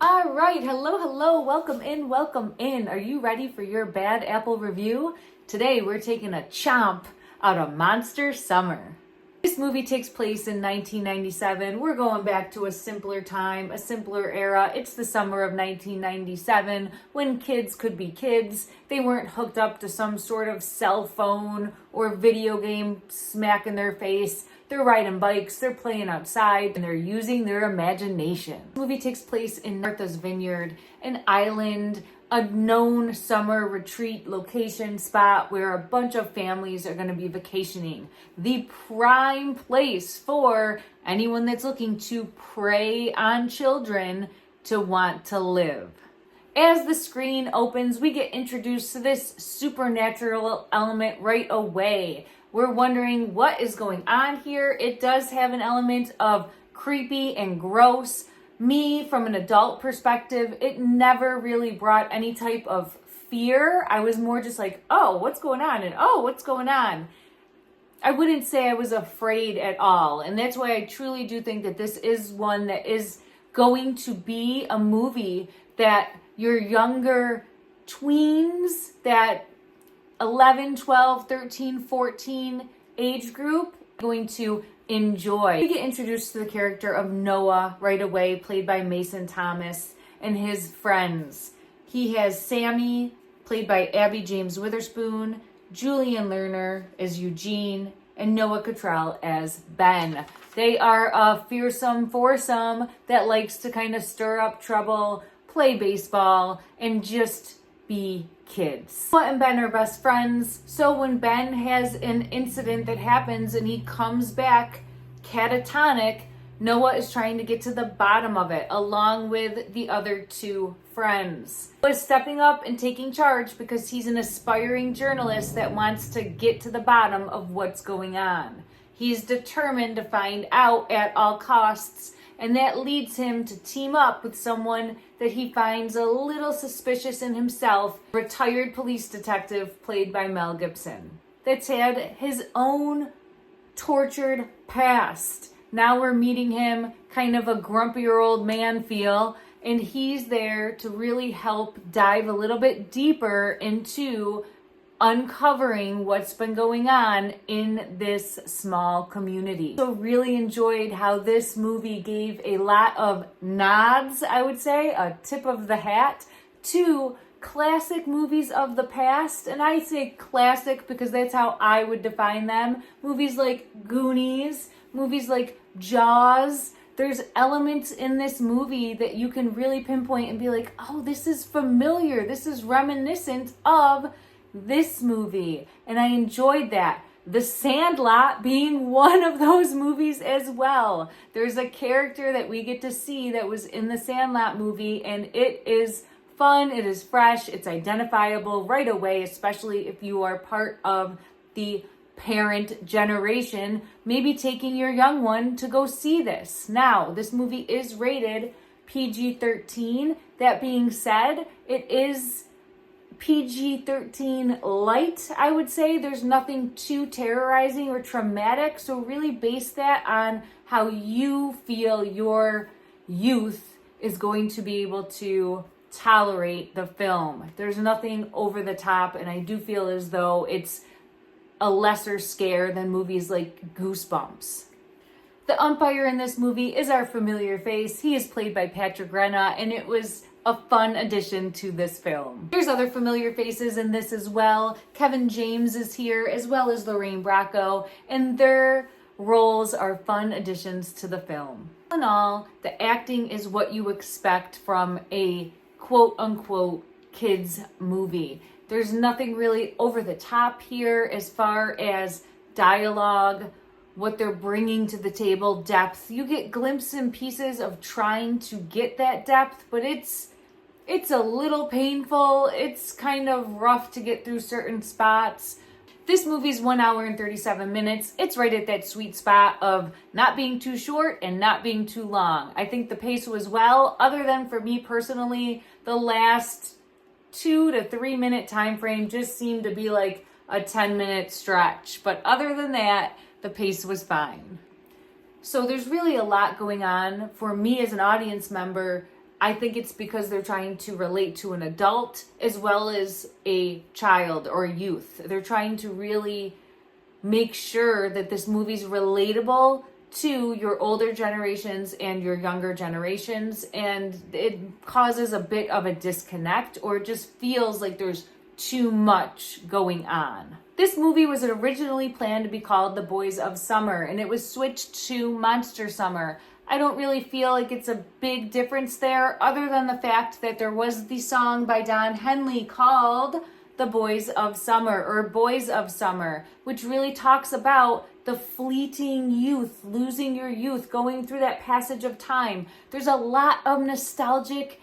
All right, hello, welcome in. Are you ready for your bad apple review? Today we're taking a chomp out of Monster Summer. This movie takes place in 1997. We're going back to a simpler time, a simpler era. It's the summer of 1997 when kids could be kids. They weren't hooked up to some sort of cell phone or video game smack in their face. They're riding bikes, they're playing outside, and they're using their imagination. The movie takes place in Martha's Vineyard, an island, a known summer retreat location spot where a bunch of families are going to be vacationing. The prime place for anyone that's looking to prey on children to want to live. As the screen opens, we get introduced to this supernatural element right away. We're wondering what is going on here. It does have an element of creepy and gross. Me, from an adult perspective, it never really brought any type of fear. I was more just like, oh, what's going on? And oh, what's going on? I wouldn't say I was afraid at all. And that's why I truly do think that this is one that is going to be a movie that your younger tweens, that 11, 12, 13, 14 age group going to enjoy. We get introduced to the character of Noah right away, played by Mason Thomas, and his friends. He has Sammy, played by Abby James Witherspoon, Julian Lerner as Eugene, and Noah Cottrell as Ben. They are a fearsome foursome that likes to kind of stir up trouble, play baseball, and just be kids. Noah and Ben are best friends, so when Ben has an incident that happens and he comes back catatonic, Noah is trying to get to the bottom of it along with the other two friends. Noah is stepping up and taking charge because he's an aspiring journalist that wants to get to the bottom of what's going on. He's determined to find out at all costs, and that leads him to team up with someone that he finds a little suspicious in himself, retired police detective played by Mel Gibson, that's had his own tortured past. Now we're meeting him kind of a grumpier old man feel, and he's there to really help dive a little bit deeper into uncovering what's been going on in this small community. So really enjoyed how this movie gave a lot of nods, I would say, a tip of the hat to classic movies of the past. And I say classic because that's how I would define them. Movies like Goonies, movies like Jaws. There's elements in this movie that you can really pinpoint and be like, oh, this is familiar. This is reminiscent of this movie, and I enjoyed that. The Sandlot being one of those movies as well. There's a character that we get to see that was in the Sandlot movie, and it is fun, it is fresh, it's identifiable right away, especially if you are part of the parent generation, maybe taking your young one to go see this. Now, this movie is rated PG-13. That being said, it is PG-13 light, I would say. There's nothing too terrorizing or traumatic, so really base that on how you feel your youth is going to be able to tolerate the film. There's nothing over the top, and I do feel as though it's a lesser scare than movies like Goosebumps. The umpire in this movie is our familiar face. He is played by Patrick Renna, and it was a fun addition to this film. There's other familiar faces in this as well. Kevin James is here, as well as Lorraine Bracco, and their roles are fun additions to the film. All in all, the acting is what you expect from a quote-unquote kids movie. There's nothing really over the top here as far as dialogue, what they're bringing to the table, depth. You get glimpses and pieces of trying to get that depth, but it's a little painful. It's kind of rough to get through certain spots. This movie's 1 hour and 37 minutes. It's right at that sweet spot of not being too short and not being too long. I think the pace was well, other than for me personally, the last 2 to 3 minute time frame just seemed to be like a 10-minute stretch. But other than that, the pace was fine. So there's really a lot going on for me as an audience member I think it's because they're trying to relate to an adult as well as a child or a youth. They're trying to really make sure that this movie's relatable to your older generations and your younger generations, and it causes a bit of a disconnect, or it just feels like there's too much going on. This movie was originally planned to be called The Boys of Summer, and it was switched to Monster Summer. I don't really feel like it's a big difference there, other than the fact that there was the song by Don Henley called The Boys of Summer, or Boys of Summer, which really talks about the fleeting youth, losing your youth, going through that passage of time. There's a lot of nostalgic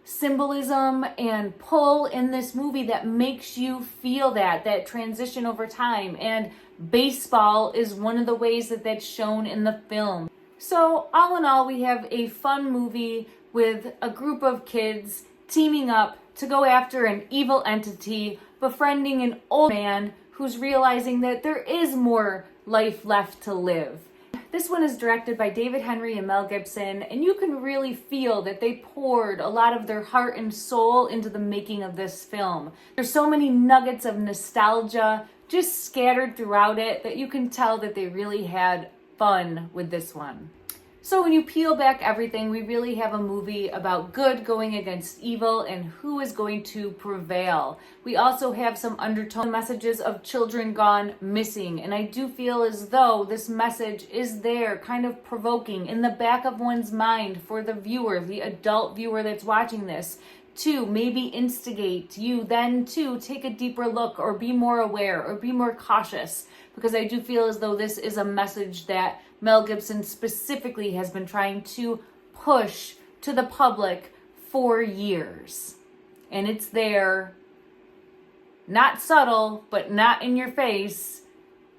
symbolism and pull in this movie that makes you feel that transition over time. And baseball is one of the ways that that's shown in the film. So all in all, we have a fun movie with a group of kids teaming up to go after an evil entity, befriending an old man who's realizing that there is more life left to live. This one is directed by David Henry and Mel Gibson, and you can really feel that they poured a lot of their heart and soul into the making of this film. There's so many nuggets of nostalgia just scattered throughout it that you can tell that they really had fun with this one. So when you peel back everything, we really have a movie about good going against evil and who is going to prevail. We also have some undertone messages of children gone missing, and I do feel as though this message is there, kind of provoking in the back of one's mind for the viewer, the adult viewer that's watching this, to maybe instigate you then to take a deeper look or be more aware or be more cautious, because I do feel as though this is a message that Mel Gibson specifically has been trying to push to the public for years. And it's there, not subtle, but not in your face,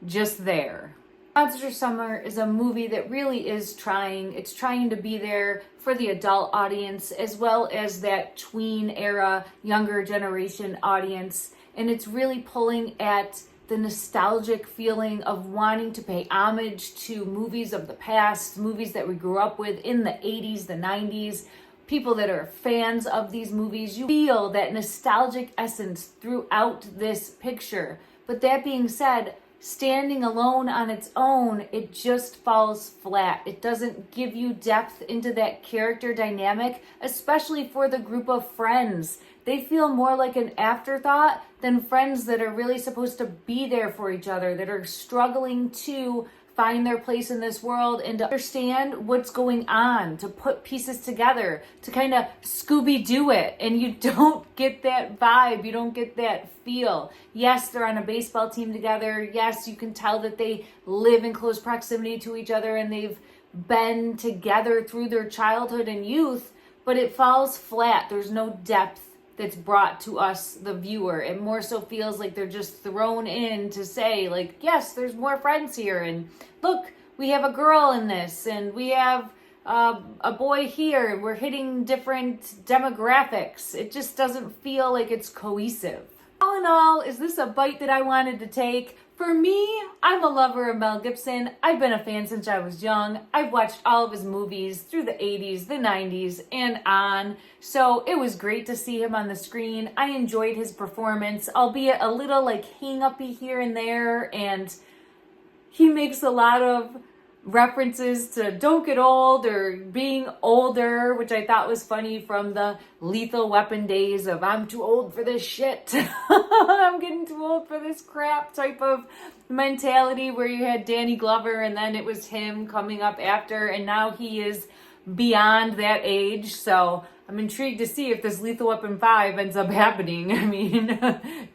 just there. Monster Summer is a movie that really is trying to be there for the adult audience as well as that tween era, younger generation audience. And it's really pulling at the nostalgic feeling of wanting to pay homage to movies of the past, movies that we grew up with in the 80s, the 90s, people that are fans of these movies. You feel that nostalgic essence throughout this picture. But that being said, standing alone on its own, it just falls flat. It doesn't give you depth into that character dynamic, especially for the group of friends. They feel more like an afterthought than friends that are really supposed to be there for each other, that are struggling to find their place in this world and to understand what's going on, to put pieces together, to kind of Scooby-Doo it. And you don't get that vibe. You don't get that feel. Yes, they're on a baseball team together. Yes, you can tell that they live in close proximity to each other and they've been together through their childhood and youth, but it falls flat. There's no depth that's brought to us, the viewer. It more so feels like they're just thrown in to say, like, yes, there's more friends here, and look, we have a girl in this, and we have a boy here. We're hitting different demographics. It just doesn't feel like it's cohesive. All in all, is this a bite that I wanted to take? For me, I'm a lover of Mel Gibson. I've been a fan since I was young. I've watched all of his movies through the 80s, the 90s, and on. So it was great to see him on the screen. I enjoyed his performance, albeit a little like hang-uppy here and there. And he makes a lot of references to don't get old or being older, which I thought was funny from the Lethal Weapon days of I'm too old for this shit. I'm getting too old for this crap type of mentality, where you had Danny Glover and then it was him coming up after, and now he is beyond that age. So I'm intrigued to see if this Lethal Weapon 5 ends up happening. I mean,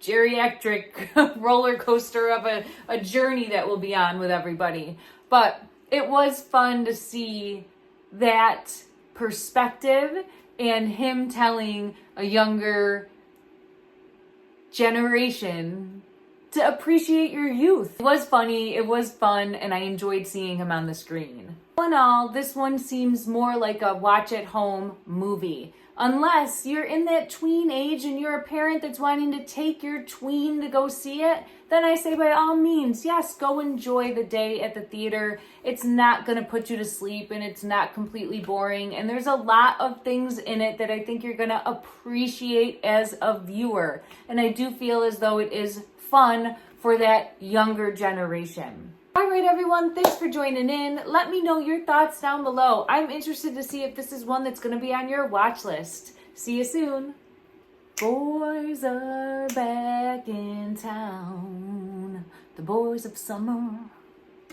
geriatric roller coaster of a journey that we'll be on with everybody. But it was fun to see that perspective and him telling a younger generation to appreciate your youth. It was funny, it was fun, and I enjoyed seeing him on the screen. All in all, this one seems more like a watch at home movie. Unless you're in that tween age and you're a parent that's wanting to take your tween to go see it, then I say by all means, yes, go enjoy the day at the theater. It's not going to put you to sleep and it's not completely boring. And there's a lot of things in it that I think you're going to appreciate as a viewer. And I do feel as though it is fun for that younger generation. All right, everyone, thanks for joining in. Let me know your thoughts down below. I'm interested to see if this is one that's going to be on your watch list. See you soon. Boys are back in town. The boys of summer.